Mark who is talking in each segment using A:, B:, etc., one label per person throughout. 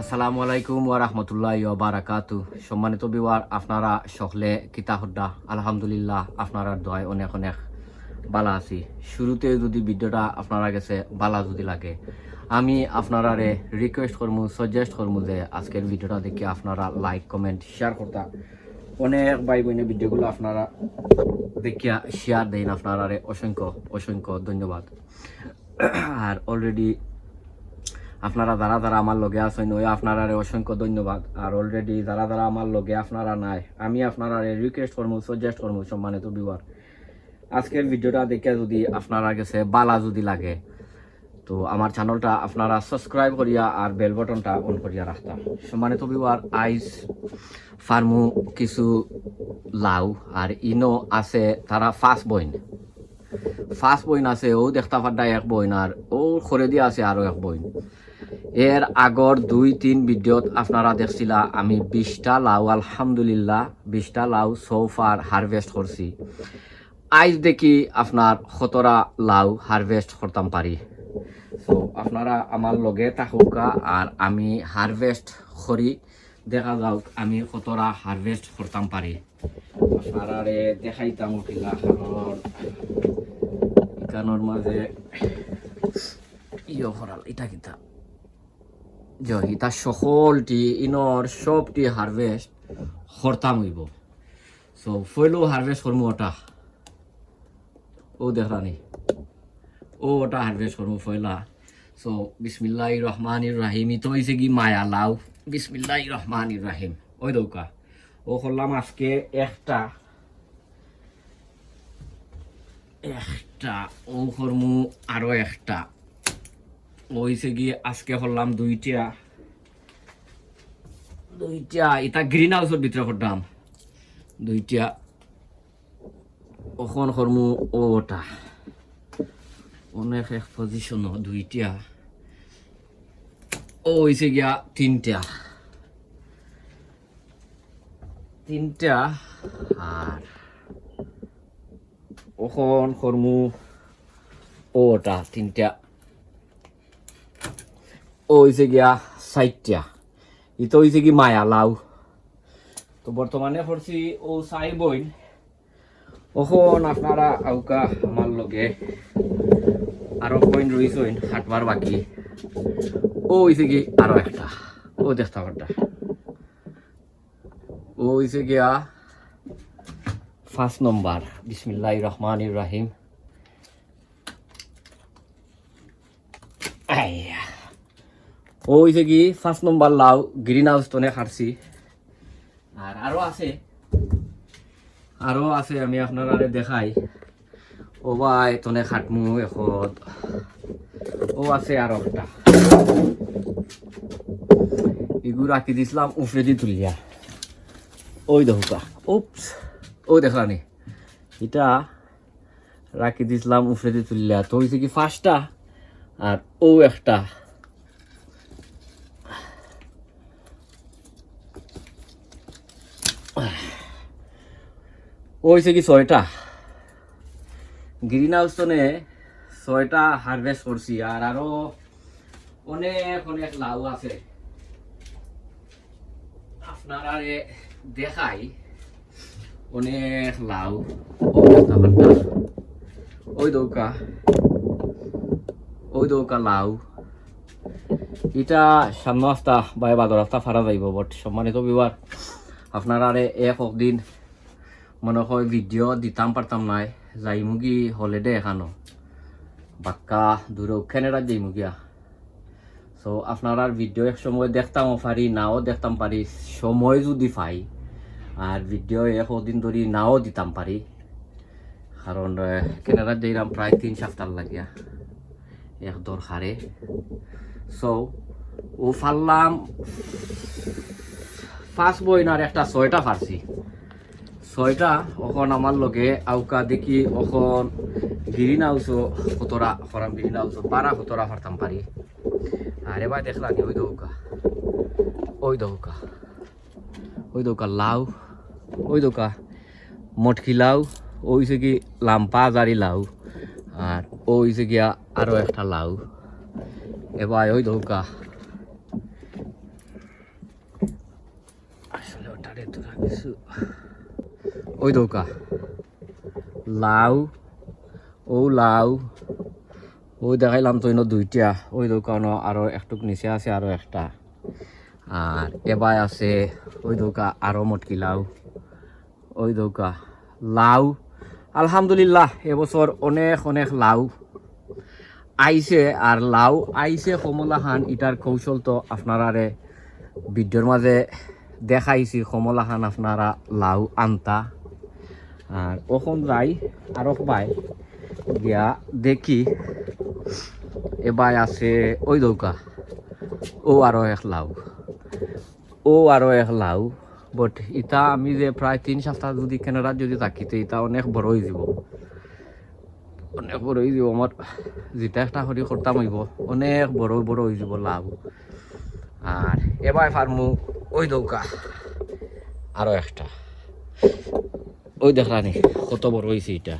A: আসসালামু আলাইকুম ওয়া রাহমাতুল্লাহি ওয়া বারাকাতু। সম্মানিত বিওয়ার, আপনারা সকলে কিতা হদ্দা? আলহামদুলিল্লাহ, আপনারা দোয়ায় অনেক অনেক বালা আছি। শুরুতে যদি ভিডিওটা আপনারা কাছে বালা যদি লাগে, আমি আপনারা রিকোয়েস্ট করবো, সাজেস্ট করবো যে আজকের ভিডিওটা দেখে আপনারা লাইক কমেন্ট শেয়ার করতা। অনেক ভাই বোনের ভিডিওগুলো আপনারা দেখিয়া শেয়ার দেন, আপনারা অসংখ্য অসংখ্য ধন্যবাদ। আর অলরেডি আপনারা যারা আমার লগে আছেন ওই আপনারা অসংখ্য ধন্যবাদ। আর অলরেডি যারা আমার লগে আপনারা নাই, আমি আপনারা রিকোয়েস্ট করবো, সাজেস্ট করবো সম্মানিত ভিউয়ার, আজকের ভিডিওটা দেখে যদি আপনারা কাছে বালা যদি লাগে তো আমার চ্যানেলটা আপনারা সাবস্ক্রাইব করিয়া আর বেল বাটনটা অন করিয়া রাখতাম। সম্মানিত ভিউয়ার, আইস ফার্মু কিছু লাউ আর ইনো আছে, তারা ফার্স্ট বইন আছে, ও দেখতে পাড্ডা এক বইন আর ও খরে দিয়ে আছে আরো এক বইন। এর আগর 2-3 ভিডিওত আপনারা দেখছিলা আমি 20টা লাউ, আলহামদুলিল্লাহ 20টা লাউ সোফার হারভেস্ট করছি। আজ দেখি আপনার 17টা লাউ হারভেস্ট করতাম পারি। তো আপনারা আমার লগে থাকুকা আর আমি হারভেস্ট করি, দেখা যাওক আমি 17টা হারভেস্ট করতাম পারি। আপনারা দেখাইতাম কিলা কারণ মাঝে ইয়ে করাল এটা কিতা ইতা সকলটি ইনর সবটি হারভেস্ট করতাম হইব। সো ফইলো হারভেস্ট করমু ওটা, ও দেখরানি ওটা হারভেস্ট করমু ফয়লা। সো বিসমিল্লাহির রহমানির রাহিম। ইতো হইছে কি মায়া লাউ। বিসমিল্লাহির রহমানির রাহিম। ওই দৌকা ও করলাম আজকে একটা ও করমু আরো একটা। ওইছে কি আজকে করলাম দুইটা এটা গ্রিন হাউসের ভিতরে করতাম দুইটা। ওখন করমু ওটা অনেক এক পজিশন দুইটা। ও হইছে গিয়া তিনটা আর ওখন করমু ওটা তিনটা। ও হইছে গিয়া 4টা। ইতো হইছে কি মায়া লাউ। তো বর্তমানে করছি ও 4 বইন। ওখন আপনারা আউকা আমার লগে আরো বইন রইছেন হাঁটবার বাকি। ও হইছে কি আরো একটা, ও দেখতে পারটা ও হইছে গিয়া 1 নম্বর। বিসমিল্লাহির রহমানির রাহিম। ও হইছে কি 1 নম্বর লাউ, গ্রিন হাউস টনে খাটছি। আর আরো আছে আমি আপনারা দেখাই। ও ভাই টনে খাটমু এখন। ও আছে আরো একটা, এগুলো রাখি দিছিলাম উফরে দি তুলিয়া। ওই দেখুকা উপস, ও দেখলানি এটা রাখি দিছিলাম উফরে দি তুলিয়া। তো হইছে কি 5টা আর ও একটা। ওইছে কি 6টা। গ্রিন হাউস তো 6টা হারভেস্ট করছি। আর আরো অনেক অনেক লাউ আছে আপনারা দেখাই। অনেক লাউ ওই দৌকা লাউ। এটা সামনে রাস্তা বা বাদর রাস্তা ফারা যাইব। বট সম্মানিত বিবার, আপনারা একদিন মনে হয় ভিডিও দিতাম পারতাম নাই, যাইমুগি হলিডে এখানো বাক্কা দূরে ক্যানাডা যাইমুগিয়া। সো আপনার ভিডিও এক সময় দেখতাম পারি, নাও দেখতাম পারি, সময় যদি পাই। আর ভিডিও একদিন ধরে নাও দিতাম পারি, কারণ ক্যানাডা যাইলাম প্রায় 3 সপ্তাহ লাগিয়া এক দরকারে। সো ও ফারলাম 5 বইন আর একটা 6টা ফারছি। 6টা ওখন আমার লগে আউকা দেখি ওখন গ্রিন হাউসও 17টা খরাম, গ্রিন হাউসও 12-17টা ফারতাম পারি। আর এবার দেখলাম ওই দৌকা লাউ, ওই দৌকা মটকি লাউ, ওইছে কি লাম্পা জারি লাউ। আর ওইছে গিয়া আরো একটা লাউ। এবার ওই দৌকা ওই দৌকা লাউ ও লাউ ওই দেখাইলাম তো দুইটা ওই দৌকানো আরো একটুক নিচে আছে আরো একটা আর এবার আছে ওই দৌকা আরো মটকি লাউ ওই দৌকা লাউ আলহামদুলিল্লাহ এবছর অনেক অনেক লাউ আইছে আর লাউ আইছে কমলা খান ইটার কৌশল তো আপনারারে ভিডিওর মাঝে দেখাইছি কমলা খান আপনারা লাউ আনতা আর ওখন যাই আর বাই গিয়া দেখি এবার আছে ওই দৌকা ও আরো এক লাউ ও আরো এক লাউ বাট ইটা আমি যে প্রায় 3 সপ্তাহ যদি কেনাডা যদি থাকিতে ইটা অনেক বড় হয়ে যাব অনেক বড় হয়ে যাব আমার যেটা একটা হরি করতাম হইব অনেক বড় বড় হয়ে যাব লাউ আর এবার ফার্মু ওই দৌকা আরো একটা ওই দেখলানি কত বড় হয়েছে এটা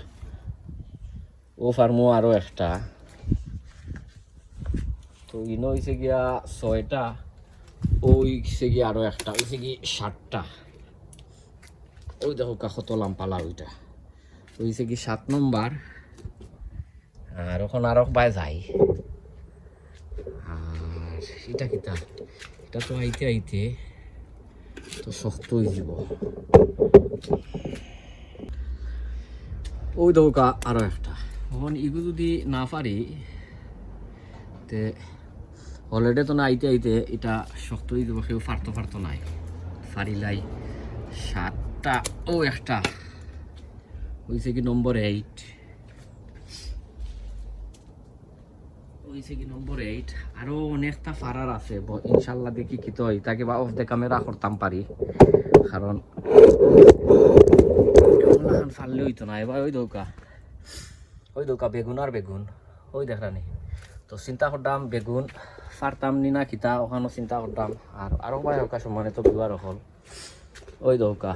A: ও ফার্মু আরো একটা তো ইনো হয়েছে গিয়া 6টা ওই হয়েছে গিয়া আরো একটা হয়েছে কি 7টা ওই দেখো কত লাম্পালা ওইটা হয়েছে কি 7 নম্বর আর ওখান আরো বাই যাই আর এটা কিতা এটা তো আইতে আইতে তো শক্ত হয়ে যাব ওই দৌকা আরো একটা এখন ইগু যদি না পারি তে অলরেডি তো না আইতে আইতে এটা শক্ত হয়ে যাব কেউ ফারতো নাই ফারিলাই 7টা ও একটা হয়েছে কি নম্বর 8 হয়েছে কি নম্বর 8 আরো অনেকটা ফারার আছে ইনশাল্লাহ দেখি কি তো তাকে বা অফ দ্য ক্যামেরা করতাম পারি কারণ ফাললে হইতো না এবার ওই দৌকা বেগুন আর বেগুন ওই দেখরানি তো চিন্তা করতাম বেগুন ফারতাম নি না কিতা ওখানে চিন্তা করতাম আর আরো ভাই ওকা সমানে তো বিবার হল ওই দৌকা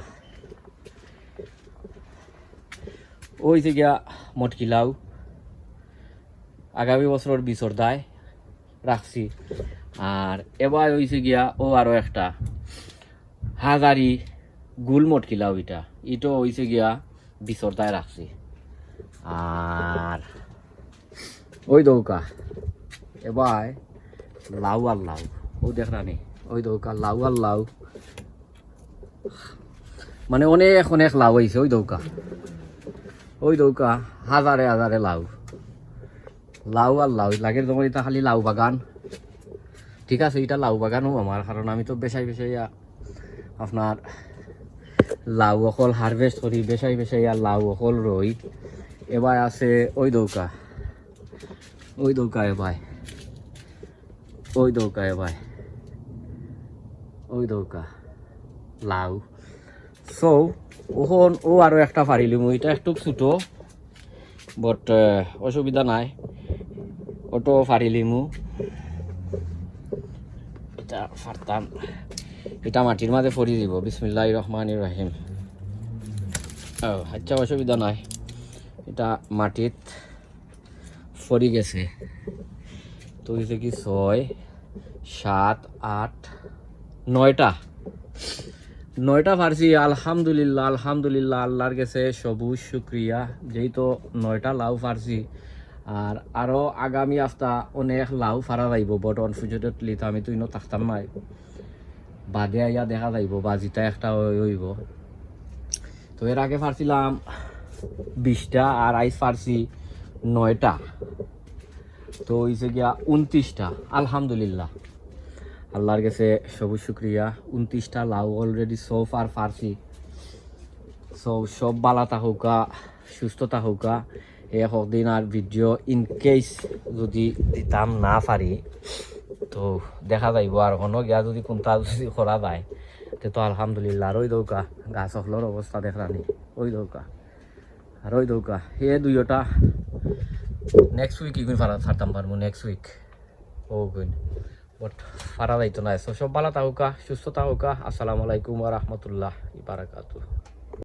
A: ওই যে গিয়া মটকি লাউ আগামী বছর বিচর দায় রাখছি আর এবার হয়েছে গিয়া ও আরো একটা হাজারি গুল মটকি লাউ ইটো হয়েছে গিয়া বিচর দায় রাখছি আর ওই দৌকা এবার লাউ আর লাউ ও দেখরানি ওই দৌকা লাউ আর লাউ মানে অনেক অনেক লাউ হয়েছে ওই দৌকা হাজারে হাজারে লাউ লাউ আর লাউ লাগে তোমার এটা খালি লাউ বাগান ঠিক আছে এটা লাউ বাগানও আমার কারণ আমি তো বেশাই আপনার লাউ অকল হারভেস্ট করি বেশাই আর লাউ অকল রই এবার আছে ওই দৌকা এবার ওই দৌকা লাউ সো ওখন ও আরো একটা পারিলিম এটা একটু ছোটো বাট অসুবিধা নাই ওটো পারিলিমু এটা ফারতাম এটা মাটির মাঝে ফরি দিব বিসমিল্লাহির রহমানির রহিম আচ্ছা অসুবিধা নাই এটা মাটিত ফরি গেছে তো হয়েছে কি 6 7 8 9টা ফারছি আলহামদুলিল্লাহ আল্লাহর কাছে সবুজ শুক্রিয়া যেহেতু 9টা লাউ ফারছি আর আরো আগামী আস্তা অনেক লাউ ফারা যাইব বট অনফর্চুনেটলি তো আমি তো ইনো থাকতাম নাই বাদে আইয়া দেখা যাইব বা যেটা একটা হইব তো এর আগে ফারছিলাম 20টা আর আইস ফারছি 9টা তো হয়েছে গিয়া 29টা আলহামদুলিল্লাহ আল্লাহর কাছে সবুজ শুক্রিয়া 29টা লাউ অলরেডি ফার ফারছি সব বালা থাকুকা সুস্থ থাকুকা একদিন আর ভিডিও ইন কেস যদি দিতাম না পারি তো দেখা যাইব আর কোনো গিয়া যদি কোনটা যদি করা যায় তো আলহামদুলিল্লাহ আর ওই দৌকা গাছ হলোর অবস্থা দেখলানি ওই দৌকা আর ওই দৌকা দুইটা নেক্সট উইক ইগুন ফারতাম পারবো নেক্সট উইক ও গুণ বাট ফারা যাইতো না সব ভালো থাকুকা সুস্থ থাকুকা আসসালামু আলাইকুম ওয়া রাহমাতুল্লাহি ওয়া বারাকাতুহু